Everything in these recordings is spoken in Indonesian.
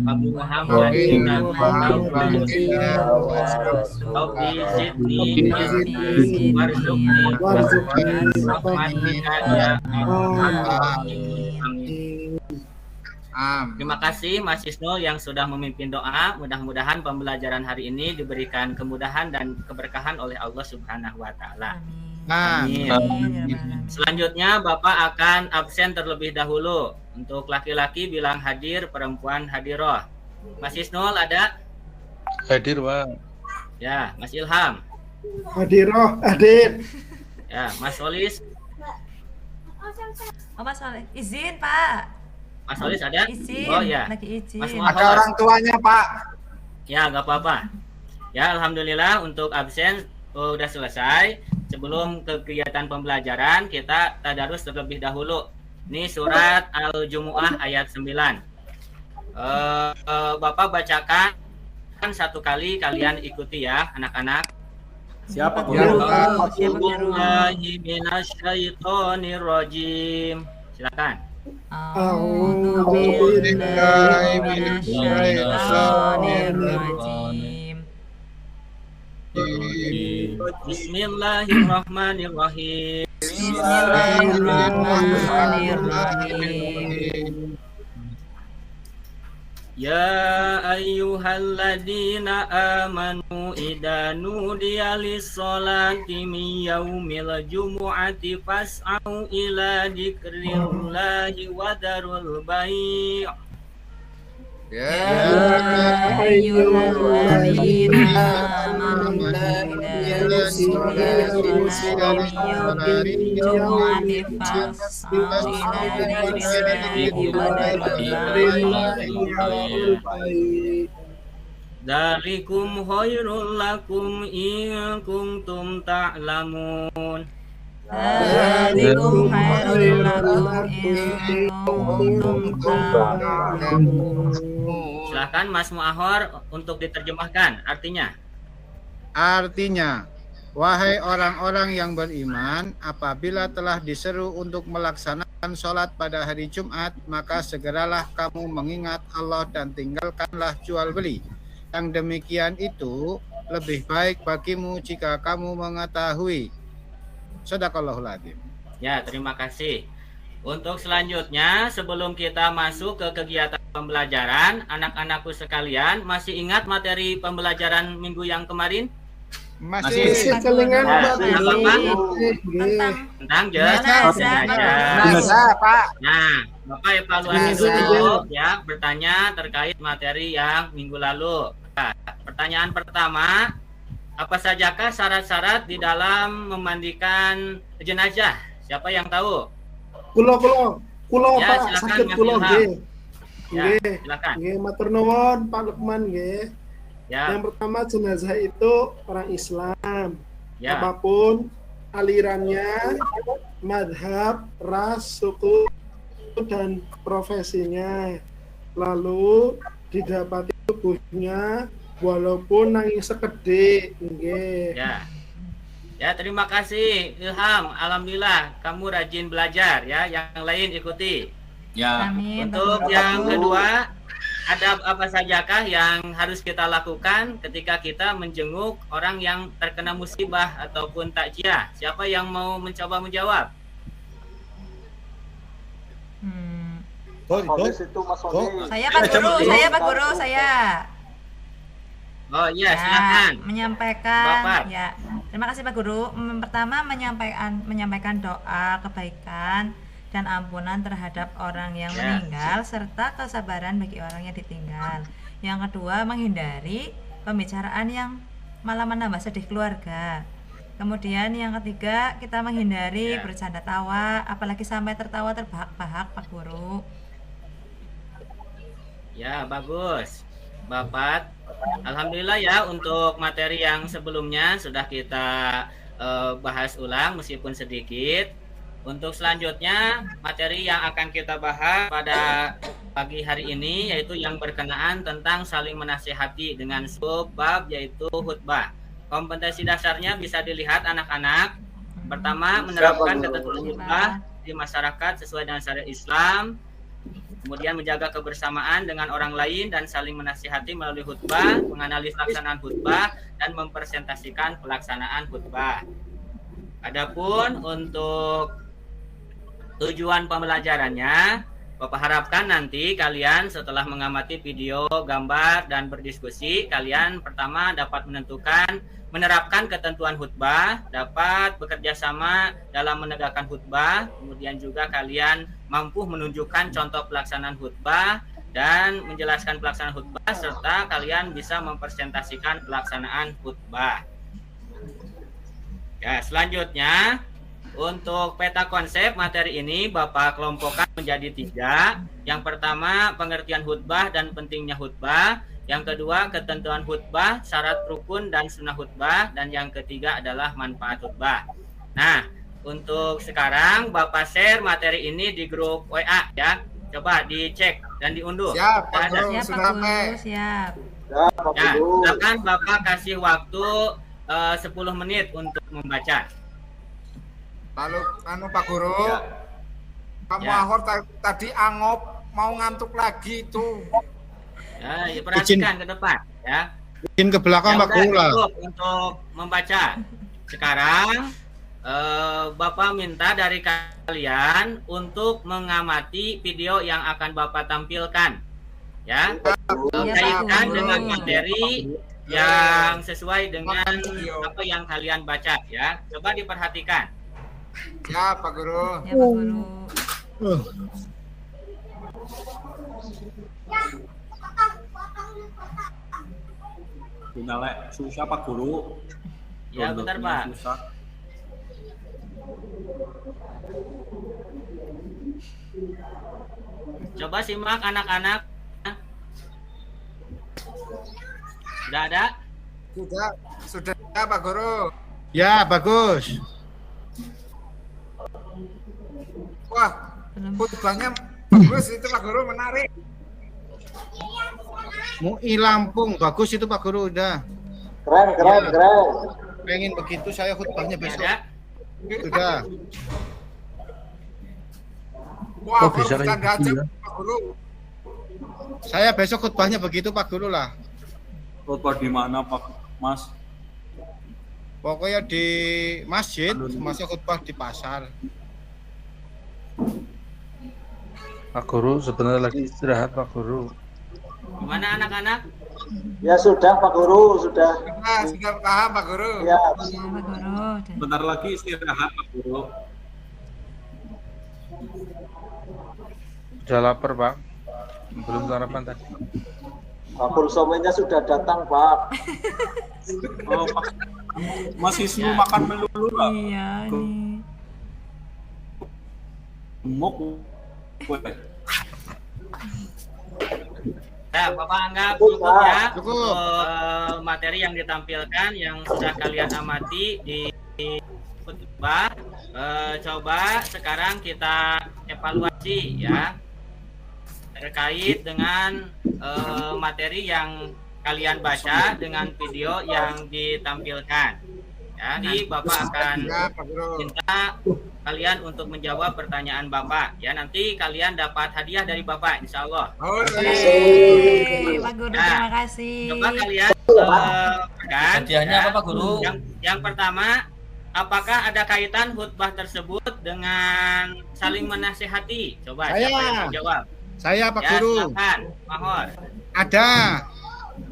Abu Muhammad Rabbi zidni warzuqni rahmatika ya Terima kasih Mas Isnul yang sudah memimpin doa. Mudah-mudahan pembelajaran hari ini diberikan kemudahan dan keberkahan oleh Allah Subhanahu wa taala. Amin. Selanjutnya Bapak akan absen terlebih dahulu. Untuk laki-laki bilang hadir, perempuan hadiroh. Mas Isnul ada? Hadir, Pak. Ya, Mas Ilham. Hadiroh, hadir. Ya, Mas Solis. Oh, Mas Solis. Izin, Pak. Mas Solis ada? Izin. Oh ya. Lagi izin. Ada orang tuanya, Pak. Ya, nggak apa-apa. Ya, alhamdulillah untuk absen udah selesai. Sebelum kegiatan pembelajaran, kita tadarus terlebih dahulu. Ini surat Al-Jumu'ah ayat 9. Bapak bacakan satu kali, kalian ikuti ya, anak-anak. Siapa? A'udzubillahi minasyaitonirrajim. Silakan. A'udzubillahi minasyaitonirrajim. Bismillahirrahmanirrahim. Bismillahirrahmanirrahim. Ya ayyuhalladzina amanu idza nudiya lis-sholati min yaumil jumu'ati fas'au ila dzikrillahi wa darul bai'. Ya ayyuhalladzina amanu idza nudiya lis-sholati min yaumil jumu'ati fas'au ila dzikrillahi wa darul bai'. Dzalikum khairul lakum in kuntum ta'lamun. Dzalikum khairul lakum in kuntum ta'lamun. Silakan Mas Muahor untuk diterjemahkan artinya. Artinya, wahai orang-orang yang beriman, apabila telah diseru untuk melaksanakan sholat pada hari Jumat, maka segeralah kamu mengingat Allah dan tinggalkanlah jual beli. Yang demikian itu lebih baik bagimu jika kamu mengetahui. Shadaqallahul adzim. Ya, terima kasih. Untuk selanjutnya, sebelum kita masuk ke kegiatan pembelajaran, anak-anakku sekalian, masih ingat materi pembelajaran minggu yang kemarin? Masih kelingan, Pak. Tentang jenazah, Pak. Nah, Bapak evaluasi dulu ya, bertanya terkait materi yang minggu lalu. Nah, pertanyaan pertama, apa sajakah syarat-syarat di dalam memandikan jenazah? Siapa yang tahu? Kulo Ya, Pak, silakan, sakit Mas kulo Ilham. nggih. Ya, Nggih. silakan. Nggih, matur nuwun Pak Lukman nggih. Ya, Yang pertama jenazah itu orang Islam. ya. Apapun alirannya, madhab, ras, suku, dan profesinya. Lalu didapati tubuhnya walaupun nanging sekedhik nggih. Ya. Ya, terima kasih Ilham. Alhamdulillah kamu rajin belajar ya. Yang lain ikuti. Ya. Amin. Untuk yang kedua, ada apa sajakah yang harus kita lakukan ketika kita menjenguk orang yang terkena musibah ataupun takziah? Siapa yang mau mencoba menjawab? Saya Pak Guru, saya. Oh iya, silakan. Menyampaikan Bapak. ya. Terima kasih Pak Guru. Pertama menyampaikan doa kebaikan dan ampunan terhadap orang yang meninggal serta kesabaran bagi orang yang ditinggal. Yang kedua, menghindari pembicaraan yang malah menambah sedih keluarga. Kemudian yang ketiga, kita menghindari bercanda tawa, apalagi sampai tertawa terbahak-bahak Pak Guru. Ya, bagus. Bapak, alhamdulillah ya untuk materi yang sebelumnya sudah kita bahas ulang meskipun sedikit. Untuk selanjutnya materi yang akan kita bahas pada pagi hari ini yaitu yang berkenaan tentang saling menasihati dengan subbab yaitu khutbah. kompetensi dasarnya bisa dilihat anak-anak. Pertama, menerapkan ketentuan khutbah di masyarakat sesuai dengan syariat Islam. Kemudian menjaga kebersamaan dengan orang lain dan saling menasihati melalui khutbah, menganalisis pelaksanaan khutbah dan mempresentasikan pelaksanaan khutbah. Adapun untuk tujuan pembelajarannya, Bapak harapkan nanti kalian setelah mengamati video, gambar, dan berdiskusi, kalian pertama dapat menerapkan ketentuan khutbah, dapat bekerja sama dalam menegakkan khutbah, kemudian juga kalian mampu menunjukkan contoh pelaksanaan khutbah dan menjelaskan pelaksanaan khutbah, serta kalian bisa mempresentasikan pelaksanaan khutbah. Ya, selanjutnya untuk peta konsep materi ini Bapak kelompokkan menjadi 3. Yang pertama, pengertian khutbah dan pentingnya khutbah. Yang kedua, ketentuan khutbah, syarat rukun dan sunnah khutbah. Dan yang ketiga adalah manfaat khutbah. Nah, untuk sekarang Bapak share materi ini di grup WA ya. Coba dicek dan diunduh. Siap, Pak Guru. Siap, Sudah Pak Guru. Siap. Ya, silakan Bapak kasih waktu 10 menit untuk membaca. Lalu, Pak Guru, Pak Ya. Muahor tadi angop mau ngantuk lagi itu. Ya, perhatikan ke depan ya. Bikin ke belakang Ya Pak udah, Guru lah. cukup untuk membaca. Sekarang Bapak minta dari kalian untuk mengamati video yang akan Bapak tampilkan. Ya, kaitkan dengan materi yang sesuai dengan apa yang kalian baca ya. Coba diperhatikan. Ya, Pak Guru. Ya, Pak Guru. Gunalek susah Pak Guru. Ya, bentar Pak. Susah. Coba simak anak-anak. Sudah ada? Sudah Pak Guru. Ya, bagus. Wah, Belum. khutbahnya bagus itu Pak Guru, menarik. MUI Lampung, bagus itu Pak Guru udah. Keren. Pengen begitu saya khutbahnya besok. Ada? Sudah. Wah, Kok bisa bercanda kayak aja gitu ya? Pak Guru. Saya besok khutbahnya begitu Pak Guru lah. Khutbah di mana Pak Mas? Pokoknya di masjid, masa khutbah di pasar. Pak Guru sebenarnya lagi istirahat Pak Guru. Gimana anak-anak? Ya sudah Pak Guru, sudah. Nah, sudah paham Pak Guru. Ya, Ya, Pak Guru. Bentar lagi istirahat Pak Guru. Udah lapar Pak. Belum sarapan tadi. Bakul somenya sudah datang Pak. Oh Pak. Mas Isnu makan melulu Pak. Iya, nih. Gemuk. Ya, Bapak anggap cukup ya. Cukup. Materi yang ditampilkan yang sudah kalian amati di khutbah. Coba sekarang kita evaluasi ya terkait dengan materi yang kalian baca dengan video yang ditampilkan. Ya, nanti Bapak akan Ya, Pak Guru. minta kalian untuk menjawab pertanyaan Bapak. Ya, nanti kalian dapat hadiah dari Bapak, insya Allah. Yeay, Pak Guru, Nah, terima kasih. Coba kalian kan? Hadiahnya apa, Pak Guru? Yang pertama, apakah ada kaitan khutbah tersebut dengan saling menasihati? Coba Saya. siapa yang menjawab? Saya Pak Ya, Guru. silakan, Mahor. Ada.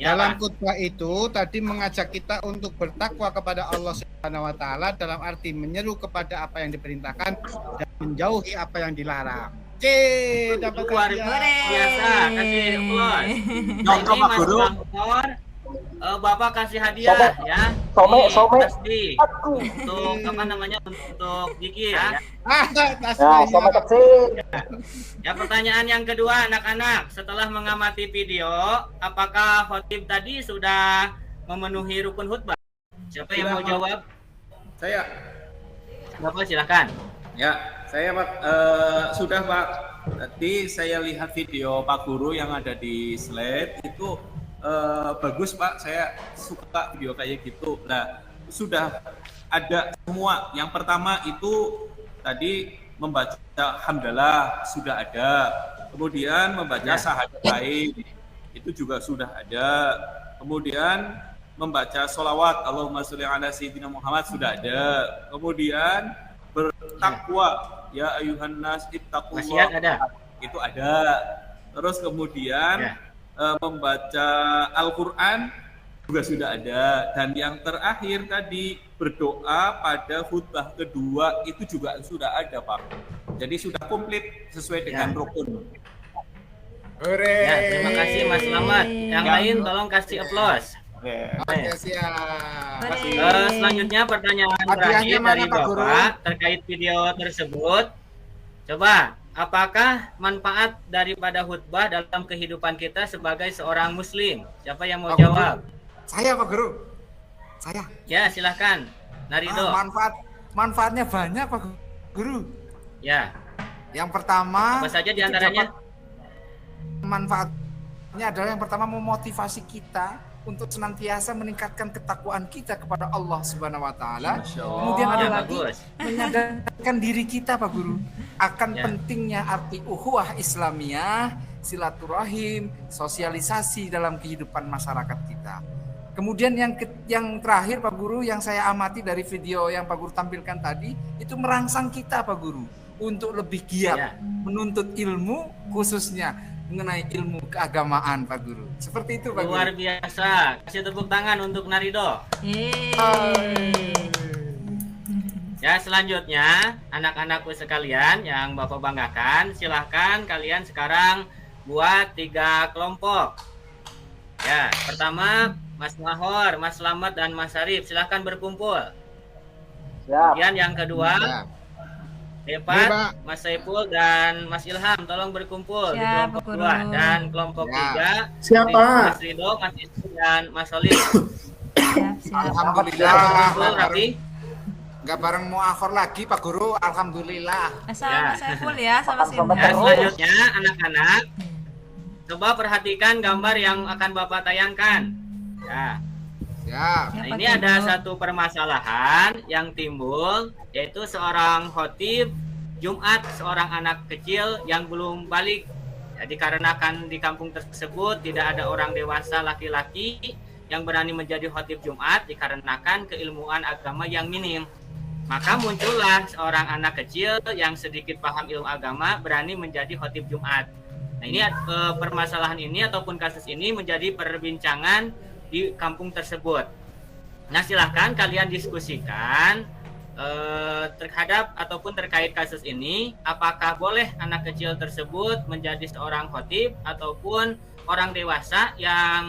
Ya, Dalam Pak. khutbah itu tadi mengajak kita untuk bertakwa kepada Allah Subhanahu wa taala dalam arti menyeru kepada apa yang diperintahkan dan menjauhi apa yang dilarang. Dapat Luar hadiah. biasa, kasih applause. Nyongkok, Ini Pak Mas Guru. Mahor, Bapak kasih hadiah ya. Some. Pasti untuk apa namanya, untuk zikir ya. Tasnya iya. kecil. Ya, pertanyaan yang kedua anak-anak, setelah mengamati video, apakah khotib tadi sudah memenuhi rukun khutbah? Siapa yang mau jawab? Saya, Bapak silakan. ya, saya Pak, sudah Pak. Tadi saya lihat video Pak Guru yang ada di slide itu bagus Pak, saya suka video kayak gitu. Nah, sudah ada semua. Yang pertama itu tadi membaca hamdalah sudah ada. Kemudian membaca syahadat baik itu juga sudah ada. Kemudian membaca sholawat Allahumma sholli ala sayyidina Muhammad sudah ada. Kemudian bertakwa ya ayuhan nas ittaqullah itu ada. Terus kemudian membaca Al-Quran juga sudah ada. Dan yang terakhir tadi berdoa pada khutbah kedua itu juga sudah ada Pak. Jadi sudah komplit sesuai dengan rukun. Ya, terima kasih Mas Slamet. Yang lain tolong kasih aplaus. Oke, siap. Selanjutnya pertanyaan terakhir dari Bapak terkait video tersebut. Coba, apakah manfaat daripada khutbah dalam kehidupan kita sebagai seorang muslim? Siapa yang mau jawab? Saya Pak Guru. Saya. Ya, silahkan. Narido. Manfaatnya banyak Pak Guru. Ya. Yang pertama, apa saja diantaranya? Manfaatnya adalah yang pertama memotivasi kita untuk senantiasa meningkatkan ketakwaan kita kepada Allah Subhanahu wa taala. Kemudian ada lagi menyadarkan diri kita Pak Guru akan pentingnya arti ukhuwah Islamiyah, silaturahim, sosialisasi dalam kehidupan masyarakat kita. Kemudian yang terakhir Pak Guru yang saya amati dari video yang Pak Guru tampilkan tadi itu merangsang kita Pak Guru untuk lebih giat menuntut ilmu khususnya mengenai ilmu keagamaan Pak Guru. Seperti itu Pak Guru. Luar biasa. Kasih tepuk tangan untuk Narido. Ya, selanjutnya anak-anakku sekalian yang Bapak banggakan, silahkan kalian sekarang buat 3 kelompok. Ya, pertama Mas Mahor, Mas Slamet dan Mas Arif, silahkan berkumpul. Kemudian yang kedua Depat, Mas Saiful dan Mas Ilham, tolong berkumpul di kelompok 2 dan kelompok 3. Siapa? Mas Rido, Mas Isu dan Mas Solih. Alhamdulillah. Nggak bareng muakhir lagi Pak Guru, alhamdulillah. Sama Saiful ya, sama Sinta. Selanjutnya anak-anak, coba perhatikan gambar yang akan Bapak tayangkan. Ya. Nah, ini ada satu permasalahan yang timbul, yaitu seorang khotib Jumat, seorang anak kecil yang belum balik. Ya, dikarenakan di kampung tersebut tidak ada orang dewasa laki-laki yang berani menjadi khotib Jumat dikarenakan keilmuan agama yang minim. Maka muncullah seorang anak kecil yang sedikit paham ilmu agama berani menjadi khotib Jumat. Nah, ini permasalahan ini ataupun kasus ini menjadi perbincangan di kampung tersebut. Nah, silahkan kalian diskusikan terhadap ataupun terkait kasus ini, apakah boleh anak kecil tersebut menjadi seorang khotib ataupun orang dewasa yang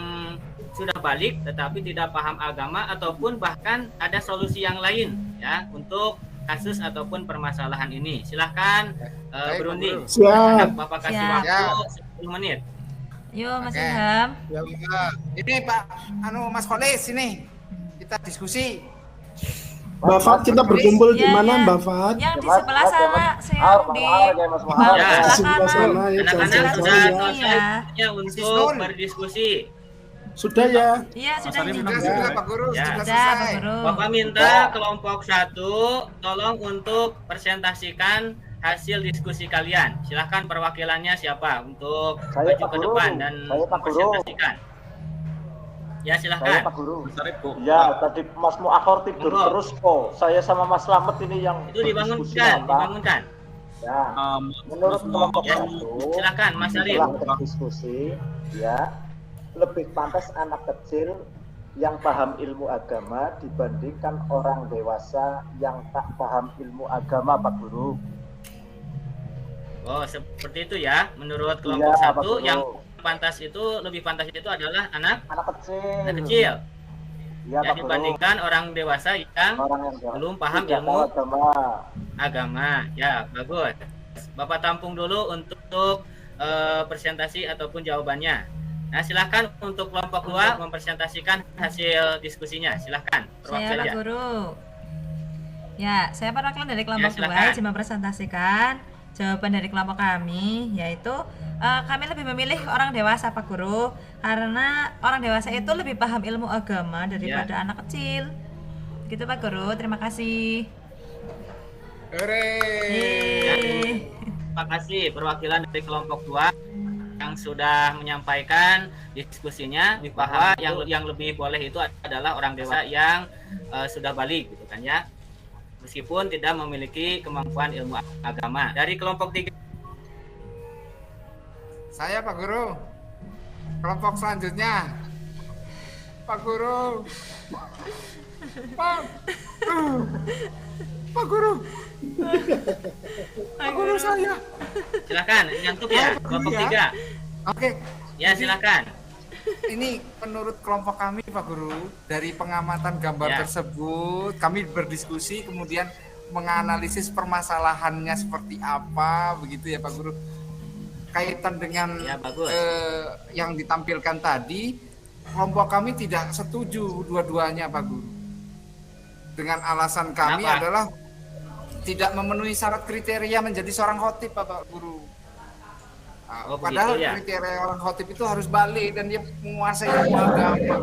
sudah balik tetapi tidak paham agama, ataupun bahkan ada solusi yang lain ya untuk kasus ataupun permasalahan ini. Silahkan berunding. Bapak kasih waktu 10 menit. Yuk Mas Ilham. Ini Pak Mas Kholis ini kita diskusi. Mbak Fat, kita berkumpul di mana Mbak Fat? Yang di sebelah sana, saya di sebelah sana ya. Anak-anak sudah selesai untuk berdiskusi. Sudah ya? Iya, sudah Pak Guru. Sudah Pak Guru. Bapak minta kelompok 1 tolong untuk presentasikan hasil diskusi kalian. Silahkan perwakilannya siapa untuk maju ke depan dan presentasikan. Ya, silahkan. Pak Guru. Ya, tadi Mas Muakhor tidur terus kok. Saya sama Mas Slamet ini yang itu dibangunkan. Ya. Menurut kelompok 1, silahkan Mas Arif. Diskusi, ya. Lebih pantas anak kecil yang paham ilmu agama dibandingkan orang dewasa yang tak paham ilmu agama, Pak Guru. Oh, seperti itu ya. Menurut kelompok 1 yang lebih pantas itu adalah anak kecil. Ya, dibandingkan orang dewasa yang belum paham ilmu agama. Ya, bagus. Bapak tampung dulu untuk presentasi ataupun jawabannya. Nah, silahkan untuk kelompok 2 mempresentasikan hasil diskusinya. Silahkan. Saya Pak Guru. Ya, saya perwakilan dari kelompok 2 izin mempresentasikan. Jawaban dari kelompok kami yaitu kami lebih memilih orang dewasa Pak Guru, karena orang dewasa itu lebih paham ilmu agama daripada anak kecil. Gitu Pak Guru, terima kasih. Terima kasih perwakilan dari kelompok 2 yang sudah menyampaikan diskusinya bahwa yang lebih boleh itu adalah orang dewasa yang sudah balik gitu kan ya. Meskipun tidak memiliki kemampuan ilmu agama. Dari kelompok 3. Saya Pak Guru. Kelompok selanjutnya. Pak Guru. Pak Guru. Pak Guru saya. Silakan, nyantuk ya, kelompok 3. Oke. Ya, silakan. Ini menurut kelompok kami Pak Guru, dari pengamatan gambar tersebut, kami berdiskusi kemudian menganalisis permasalahannya seperti apa, begitu ya Pak Guru. Kaitan dengan yang ditampilkan tadi, kelompok kami tidak setuju dua-duanya Pak Guru. Dengan alasan kami adalah tidak memenuhi syarat kriteria menjadi seorang khotib Pak Guru. Padahal kriteria orang khotib itu harus balik dan dia menguasai ilmu agama.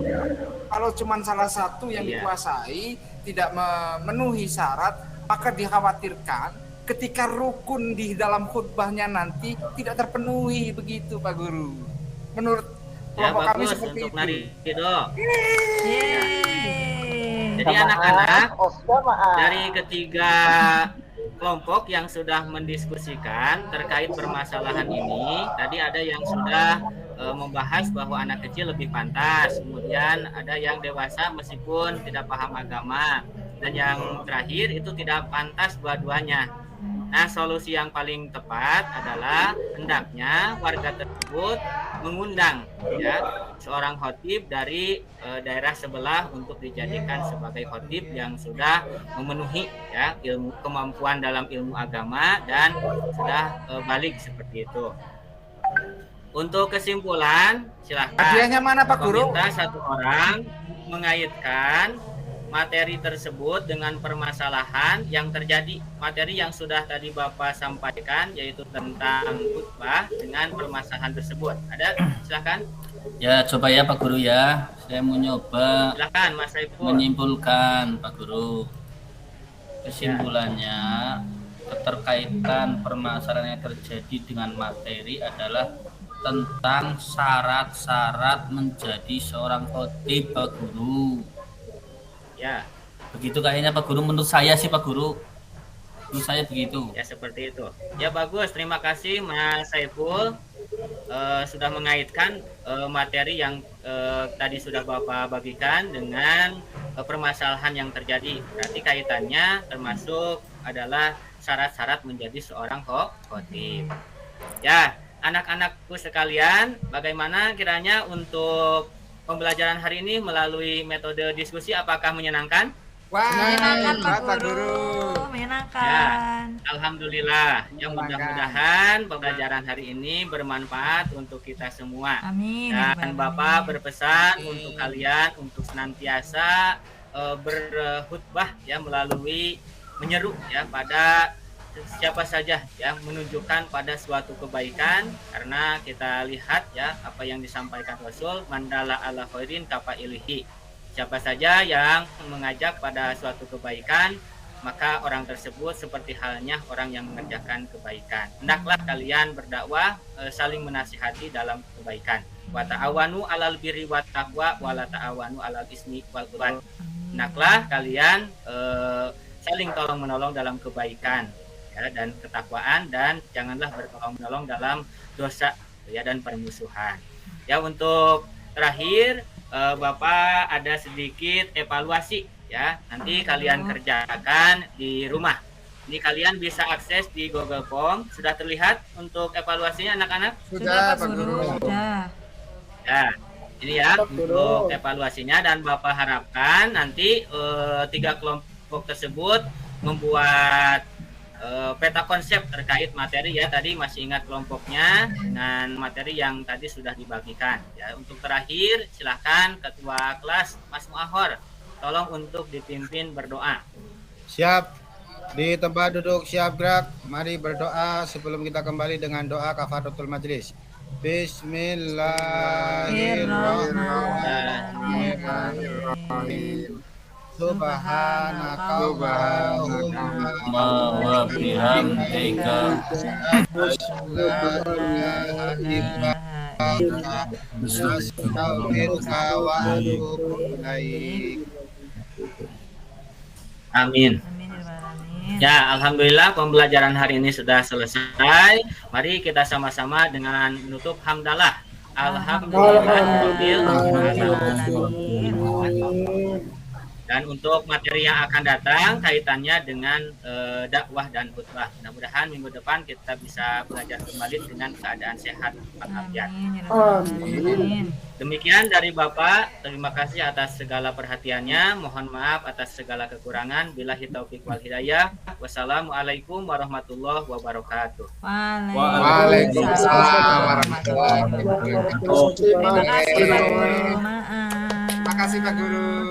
Kalau cuma salah satu yang dikuasai tidak memenuhi syarat, maka dikhawatirkan ketika rukun di dalam khutbahnya nanti tidak terpenuhi, begitu Pak Guru. Menurut kelompok kami seperti itu. Jadi anak-anak dari ketiga kelompok yang sudah mendiskusikan terkait permasalahan ini, tadi ada yang sudah membahas bahwa anak kecil lebih pantas, kemudian ada yang dewasa meskipun tidak paham agama, dan yang terakhir itu tidak pantas dua-duanya. Nah, solusi yang paling tepat adalah hendaknya warga tersebut mengundang seorang khotib dari daerah sebelah untuk dijadikan sebagai khotib yang sudah memenuhi kemampuan dalam ilmu agama dan sudah balik seperti itu. Untuk kesimpulan, silakan. Hadiahnya mana Pak Guru? Minta satu orang mengaitkan materi tersebut dengan permasalahan yang terjadi, materi yang sudah tadi Bapak sampaikan yaitu tentang khutbah dengan permasalahan tersebut. Ada? Silakan. Ya, coba ya Pak Guru ya. Saya mau nyoba Mas Saiful menyimpulkan Pak Guru. Kesimpulannya, keterkaitan permasalahan yang terjadi dengan materi adalah tentang syarat-syarat menjadi seorang khotib Pak Guru. Ya, begitu kayaknya Pak Guru, menurut saya sih Pak Guru. Menurut saya begitu. Ya, seperti itu. Ya, bagus. Terima kasih Mas Saiful sudah mengaitkan materi yang tadi sudah Bapak bagikan dengan permasalahan yang terjadi. Berarti kaitannya termasuk adalah syarat-syarat menjadi seorang khotib. Ya, anak-anakku sekalian, bagaimana kiranya untuk pembelajaran hari ini melalui metode diskusi, apakah menyenangkan? Wah, menyenangkan Pak Guru. Menyenangkan. Ya, alhamdulillah. Yang mudah-mudahan pembelajaran hari ini bermanfaat untuk kita semua. Amin. Dan Bapak berpesan untuk kalian untuk senantiasa berkhutbah melalui menyeru pada siapa saja menunjukkan pada suatu kebaikan, karena kita lihat apa yang disampaikan Rasul, mandala ala khairin kafa ilihi. Siapa saja yang mengajak pada suatu kebaikan, maka orang tersebut seperti halnya orang yang mengerjakan kebaikan. Hendaklah kalian berdakwah saling menasihati dalam kebaikan. Wa ta'awanu 'alal birri wat taqwa wa la ta'awanu 'alal ismi wal 'udwan. Hendaklah kalian saling tolong menolong dalam kebaikan dan ketakwaan, dan janganlah bertolong menolong dalam dosa dan permusuhan. Ya, untuk terakhir Bapak ada sedikit evaluasi nanti kalian kerjakan di rumah. Ini kalian bisa akses di Google Form. Sudah terlihat untuk evaluasinya anak-anak? Sudah Pak Guru. Sudah. Ya, ini untuk evaluasinya, dan Bapak harapkan nanti 3 kelompok tersebut membuat peta konsep terkait materi tadi masih ingat kelompoknya dengan materi yang tadi sudah dibagikan. Untuk terakhir silahkan Ketua Kelas Mas Muahor tolong untuk dipimpin berdoa. Siap. Di tempat duduk siap gerak, mari berdoa sebelum kita kembali dengan doa kafaratul majlis. Bismillahirrahmanirrahim. Subhanaka Allahumma wa bihamdika astaghfiruka wa atubu ilaik. Amin. Ya, alhamdulillah pembelajaran hari ini sudah selesai. Mari kita sama-sama dengan menutup hamdalah. Alhamdulillahirabbil alamin. Dan untuk materi yang akan datang kaitannya dengan dakwah dan khutbah. Mudah-mudahan minggu depan kita bisa belajar kembali dengan keadaan sehat walafiat. Demikian dari Bapak. Terima kasih atas segala perhatiannya. Mohon maaf atas segala kekurangan. Billahi taufik wal hidayah. Wassalamualaikum warahmatullahi wabarakatuh. Waalaikumsalam warahmatullahi wabarakatuh. Terima kasih Pak Guru. Terima kasih Pak Guru.